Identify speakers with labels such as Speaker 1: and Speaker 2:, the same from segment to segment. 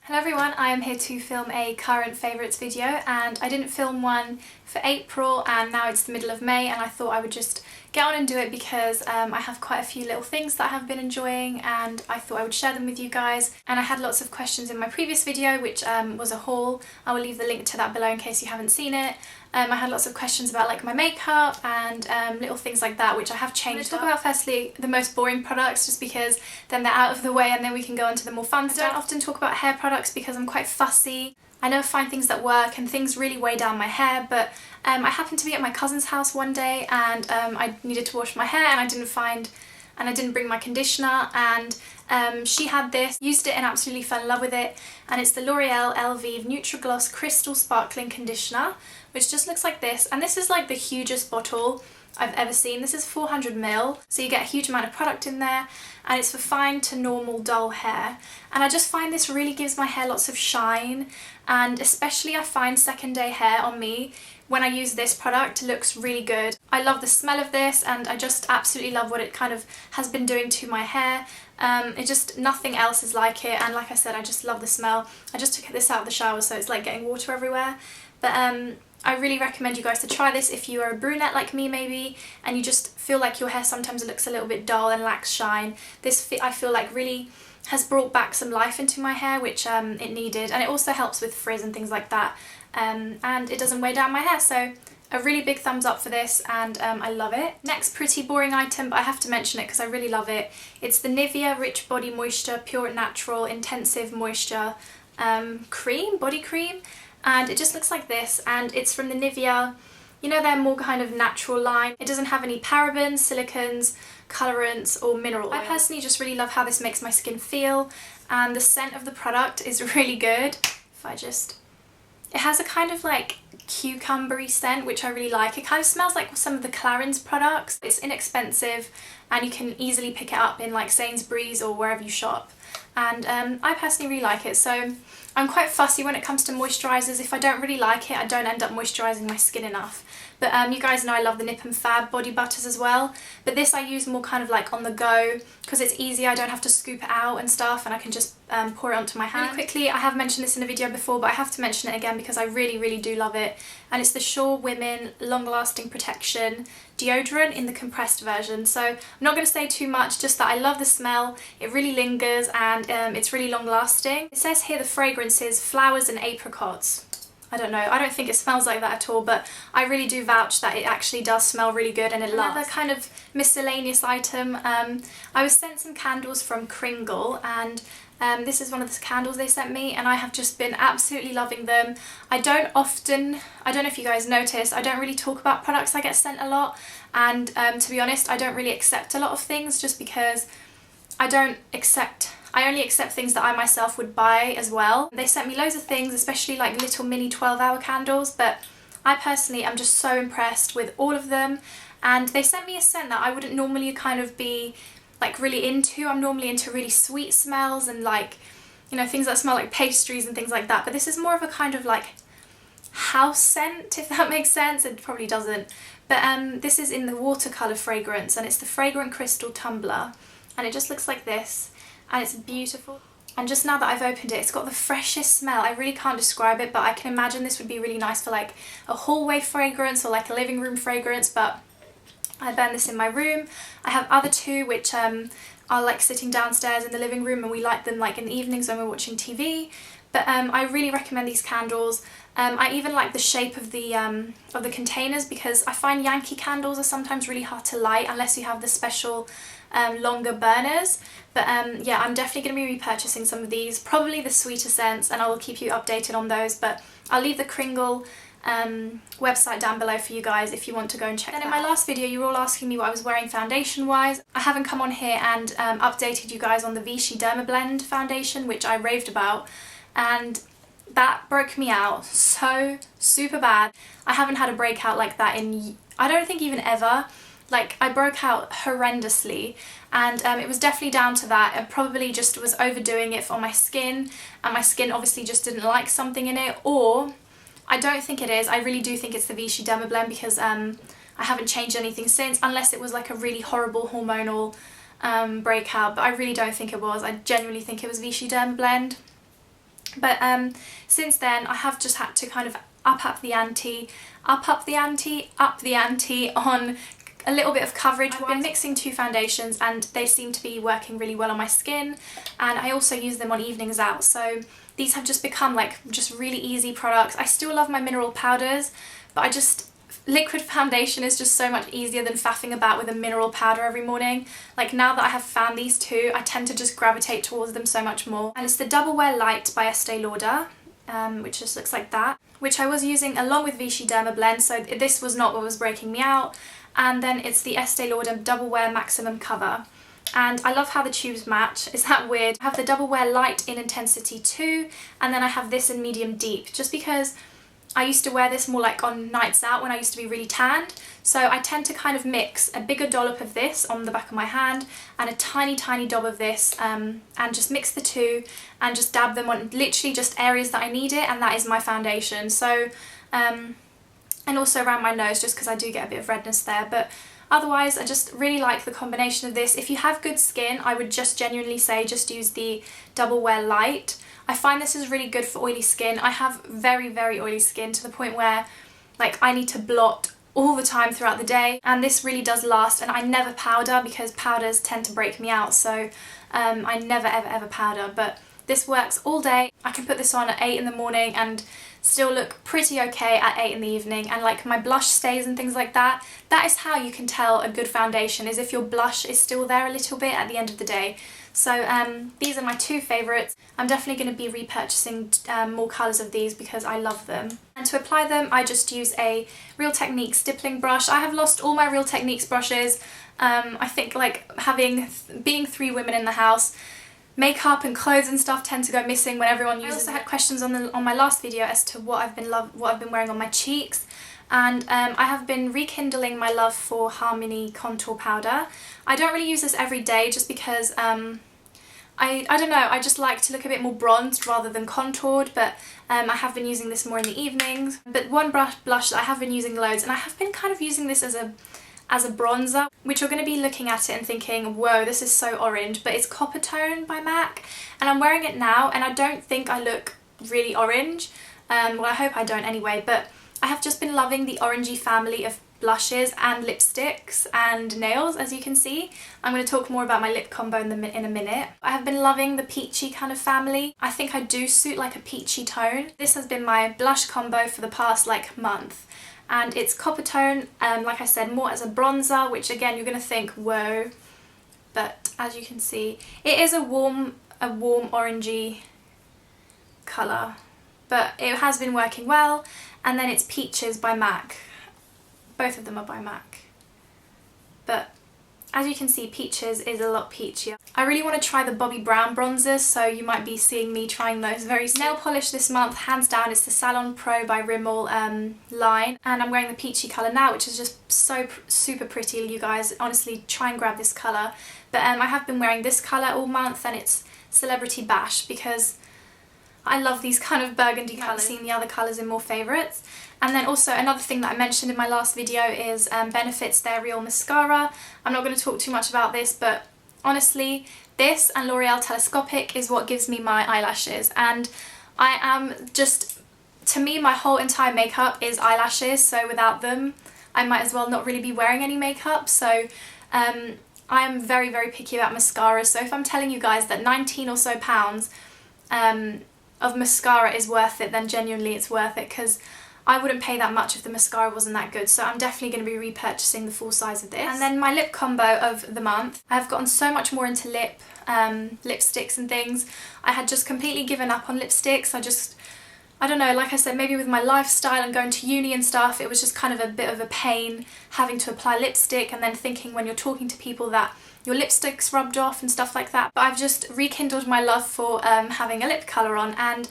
Speaker 1: Hello everyone, I am here to film a current favourites video, and I didn't film one for April and now it's the middle of May, and I thought I would just get on and do it because I have quite a few little things that I have been enjoying and I thought I would share them with you guys. And I had lots of questions in my previous video, which was a haul. I will leave the link to that below in case you haven't seen it. I had lots of questions about like my makeup and little things like that, which I have changed. I'm going to talk about firstly the most boring products just because then they're out of the way and then we can go on to the more fun stuff. I don't often talk about hair products because I'm quite fussy. I never find things that work and things really weigh down my hair, but I happened to be at my cousin's house one day and I needed to wash my hair and I didn't bring my conditioner, and she had this, used it and absolutely fell in love with it, and it's the L'Oreal Elvive Neutral Gloss Crystal Sparkling Conditioner, which just looks like this, and this is like the hugest bottle I've ever seen. This is 400ml, so you get a huge amount of product in there, and it's for fine to normal dull hair, and I just find this really gives my hair lots of shine, and especially I find second day hair on me when I use this product looks really good. I love the smell of this and I just absolutely love what it kind of has been doing to my hair. It just, nothing else is like it, and like I said, I just love the smell. I just took this out of the shower so it's like getting water everywhere, but I really recommend you guys to try this if you are a brunette like me maybe and you just feel like your hair sometimes looks a little bit dull and lacks shine. This I feel like really has brought back some life into my hair, which it needed, and it also helps with frizz and things like that, and it doesn't weigh down my hair, so a really big thumbs up for this, and I love it. Next pretty boring item, but I have to mention it because I really love it. It's the Nivea Rich Body Moisture Pure and Natural Intensive Moisture body cream, and it just looks like this, and it's from the Nivea, you know, their more kind of natural line. It doesn't have any parabens, silicons, colorants or mineral oil. I personally just really love how this makes my skin feel, and the scent of the product is really good. It has a kind of like cucumbery scent, which I really like. It kind of smells like some of the Clarins products. It's inexpensive and you can easily pick it up in like Sainsbury's or wherever you shop, and I personally really like it. So I'm quite fussy when it comes to moisturisers. If I don't really like it, I don't end up moisturising my skin enough. But you guys know I love the Nip and Fab body butters as well, but this I use more kind of like on the go because it's easy. I don't have to scoop it out and stuff, and I can just pour it onto my hand. Really quickly, I have mentioned this in a video before, but I have to mention it again because I really do love it, and it's the Sure Women Long Lasting Protection deodorant in the compressed version. So I'm not going to say too much, just that I love the smell. It really lingers and it's really long lasting. It says here the fragrance is flowers and apricots. I don't know, I don't think it smells like that at all, but I really do vouch that it actually does smell really good and it lasts. Another kind of miscellaneous item, I was sent some candles from Kringle, and this is one of the candles they sent me, and I have just been absolutely loving them. I don't know if you guys notice, I don't really talk about products I get sent a lot, and to be honest, I don't really accept a lot of things just because I only accept things that I myself would buy as well. They sent me loads of things, especially like little mini 12-hour candles, but I personally am just so impressed with all of them, and they sent me a scent that I wouldn't normally kind of be like really into. I'm normally into really sweet smells and like, you know, things that smell like pastries and things like that, but this is more of a kind of like house scent, if that makes sense. It probably doesn't, but this is in the watercolour fragrance, and it's the Fragrant Crystal Tumbler, and it just looks like this. And it's beautiful. And just now that I've opened it, it's got the freshest smell. I really can't describe it, but I can imagine this would be really nice for like a hallway fragrance or like a living room fragrance, but I burn this in my room. I have other two which are like sitting downstairs in the living room, and we light them like in the evenings when we're watching TV. But I really recommend these candles. I even like the shape of the containers because I find Yankee candles are sometimes really hard to light unless you have the special longer burners. But yeah, I'm definitely going to be repurchasing some of these, probably the sweeter scents, and I will keep you updated on those. But I'll leave the Kringle website down below for you guys if you want to go and check that out. In my last video you were all asking me what I was wearing foundation wise. I haven't come on here and updated you guys on the Vichy Dermablend foundation, which I raved about, and that broke me out so super bad. I haven't had a breakout like that in, I don't think even ever. Like, I broke out horrendously, and it was definitely down to that. I probably just was overdoing it on my skin, and my skin obviously just didn't like something in it, or I don't think it is. I really do think it's the Vichy Dermablend because I haven't changed anything since, unless it was like a really horrible hormonal breakout, but I really don't think it was. I genuinely think it was Vichy Dermablend. But since then I have just had to kind of up the ante on a little bit of coverage. I've been mixing two foundations and they seem to be working really well on my skin, and I also use them on evenings out, so these have just become like just really easy products. I still love my mineral powders, but liquid foundation is just so much easier than faffing about with a mineral powder every morning. Like now that I have found these two, I tend to just gravitate towards them so much more. And it's the Double Wear Light by Estee Lauder, which just looks like that, which I was using along with Vichy Derma Blend, so this was not what was breaking me out. And then it's the Estee Lauder Double Wear Maximum Cover. And I love how the tubes match. Is that weird? I have the Double Wear Light in Intensity 2, and then I have this in Medium Deep, just because I used to wear this more like on nights out when I used to be really tanned. So I tend to kind of mix a bigger dollop of this on the back of my hand and a tiny dob of this, and just mix the two and just dab them on literally just areas that I need it, and that is my foundation. So and also around my nose, just because I do get a bit of redness there. But otherwise I just really like the combination of this. If you have good skin, I would just genuinely say just use the Double Wear Light. I find this is really good for oily skin. I have very oily skin to the point where like I need to blot all the time throughout the day, and this really does last. And I never powder because powders tend to break me out, so I never ever powder, but this works all day. I can put this on at 8 in the morning and still look pretty okay at 8 in the evening, and like my blush stays and things like that. That is how you can tell a good foundation, is if your blush is still there a little bit at the end of the day. So these are my two favourites. I'm definitely going to be repurchasing more colours of these because I love them. And to apply them I just use a Real Techniques stippling brush. I have lost all my Real Techniques brushes. I think like being 3 women in the house, makeup and clothes and stuff tend to go missing when everyone uses it. I also had questions on my last video as to what I've been wearing on my cheeks, and I have been rekindling my love for Harmony contour powder. I don't really use this every day just because I don't know, I just like to look a bit more bronzed rather than contoured, but I have been using this more in the evenings. But one blush that I have been using loads, and I have been kind of using this as a bronzer, which you're going to be looking at it and thinking, whoa, this is so orange, but it's Coppertone by MAC, and I'm wearing it now and I don't think I look really orange. Well, I hope I don't anyway, but I have just been loving the orangey family of blushes and lipsticks and nails, as you can see. I'm going to talk more about my lip combo in a minute. I have been loving the peachy kind of family. I think I do suit like a peachy tone. This has been my blush combo for the past like month. And it's Coppertone, like I said, more as a bronzer, which again you're going to think, whoa. But as you can see, it is a warm orangey colour. But it has been working well. And then it's Peaches by MAC. Both of them are by MAC. But as you can see, Peaches is a lot peachier. I really want to try the Bobbi Brown bronzers, so you might be seeing me trying those very soon. Nail polish this month, hands down, it's the Salon Pro by Rimmel line. And I'm wearing the peachy colour now, which is just so super pretty, you guys. Honestly, try and grab this colour. But I have been wearing this colour all month, and it's Celebrity Bash, because I love these kind of burgundy colours. I've seen the other colours in more favourites. And then also another thing that I mentioned in my last video is Benefit's their Real Mascara. I'm not going to talk too much about this, but honestly, this and L'Oreal Telescopic is what gives me my eyelashes. And I am just, to me, my whole entire makeup is eyelashes, so without them I might as well not really be wearing any makeup. So I am very picky about mascara. So if I'm telling you guys that 19 or so pounds of mascara is worth it, then genuinely it's worth it, because I wouldn't pay that much if the mascara wasn't that good. So I'm definitely going to be repurchasing the full size of this. And then my lip combo of the month. I've gotten so much more into lipsticks and things. I had just completely given up on lipsticks. I don't know, like I said, maybe with my lifestyle and going to uni and stuff, it was just kind of a bit of a pain having to apply lipstick and then thinking when you're talking to people that your lipstick's rubbed off and stuff like that. But I've just rekindled my love for having a lip colour on, and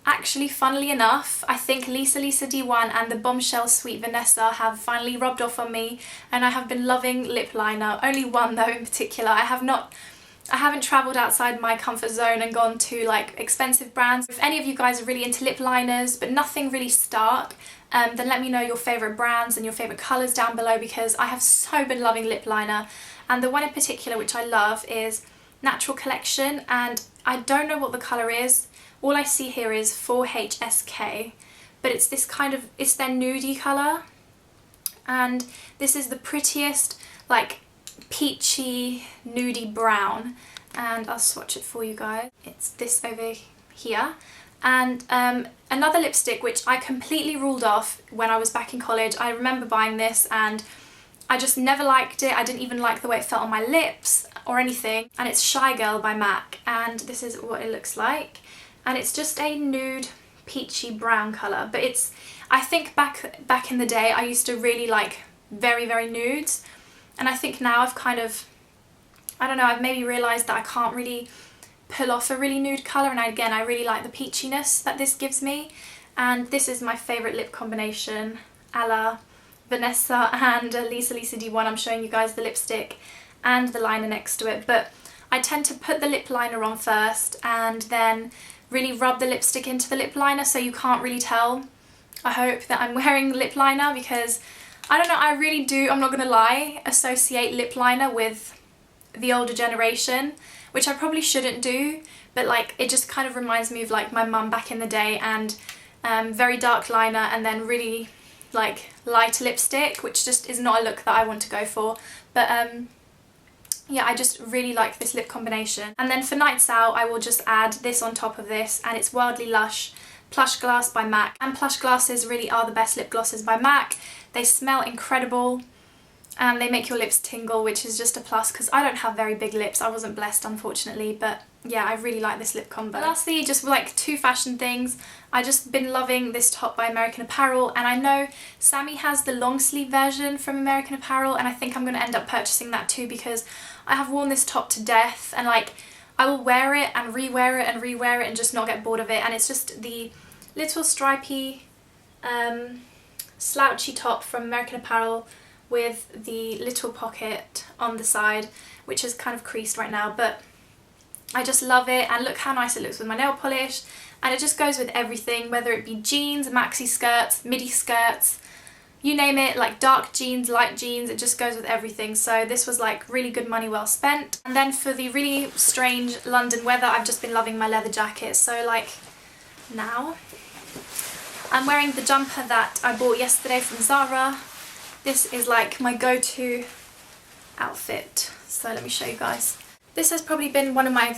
Speaker 1: actually, funnily enough, I think Lisa D1 and the Bombshell Sweet Vanessa have finally rubbed off on me, and I have been loving lip liner. Only one though in particular. I haven't travelled outside my comfort zone and gone to like expensive brands. If any of you guys are really into lip liners but nothing really stark, then let me know your favourite brands and your favourite colours down below, because I have so been loving lip liner. And the one in particular which I love is Natural Collection, and I don't know what the colour is, all I see here is 4HSK, but it's this kind of, it's their nudie colour, and this is the prettiest, like, peachy nudie brown, and I'll swatch it for you guys. It's this over here. And another lipstick which I completely ruled off when I was back in college. I remember buying this and I just never liked it. I didn't even like the way it felt on my lips or anything. And it's Shy Girl by MAC, and this is what it looks like. And it's just a nude peachy brown colour, but it's, I think back in the day I used to really like very, very nudes, and I think now I've kind of, I don't know, I've maybe realised that I can't really pull off a really nude colour, and again I really like the peachiness that this gives me. And this is my favourite lip combination, a la Vanessa and Lisa D1. I'm showing you guys the lipstick and the liner next to it, but I tend to put the lip liner on first and then really rub the lipstick into the lip liner, so you can't really tell, I hope, that I'm wearing lip liner, because I don't know, I really do, I'm not gonna lie, associate lip liner with the older generation, which I probably shouldn't do, but like it just kind of reminds me of like my mum back in the day, and very dark liner and then really like light lipstick, which just is not a look that I want to go for. But yeah, I just really like this lip combination. And then for nights out I will just add this on top of this, and it's Wildly Lush Plush Glass by MAC. And Plush Glasses really are the best lip glosses by MAC. They smell incredible and they make your lips tingle, which is just a plus because I don't have very big lips. I wasn't blessed, unfortunately, but yeah, I really like this lip combo. Lastly, just like two fashion things. I just been loving this top by American Apparel, and I know Sammy has the long sleeve version from American Apparel, and I think I'm going to end up purchasing that too, because I have worn this top to death, and like I will wear it and rewear it and rewear it and just not get bored of it. And it's just the little stripy slouchy top from American Apparel with the little pocket on the side, which is kind of creased right now, but I just love it. And look how nice it looks with my nail polish, and it just goes with everything, whether it be jeans, maxi skirts, midi skirts, you name it, like dark jeans, light jeans, it just goes with everything. So this was like really good money well spent. And then for the really strange London weather, I've just been loving my leather jacket. So like now I'm wearing the jumper that I bought yesterday from Zara. This is like my go-to outfit, so let me show you guys. This has probably been one of my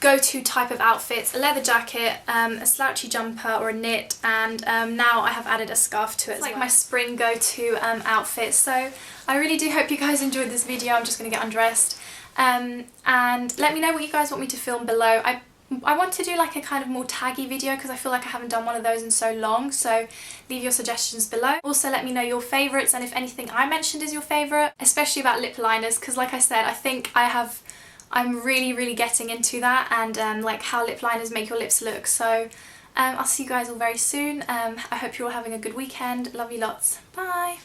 Speaker 1: go-to type of outfits: a leather jacket, a slouchy jumper or a knit, and now I have added a scarf to it. It's like my spring go-to outfit. So I really do hope you guys enjoyed this video. I'm just going to get undressed, and let me know what you guys want me to film below. I want to do like a kind of more taggy video because I feel like I haven't done one of those in so long, so leave your suggestions below. Also let me know your favourites, and if anything I mentioned is your favourite, especially about lip liners, because like I said, I think I'm really getting into that, and like how lip liners make your lips look. So I'll see you guys all very soon. I hope you're all having a good weekend. Love you lots. Bye!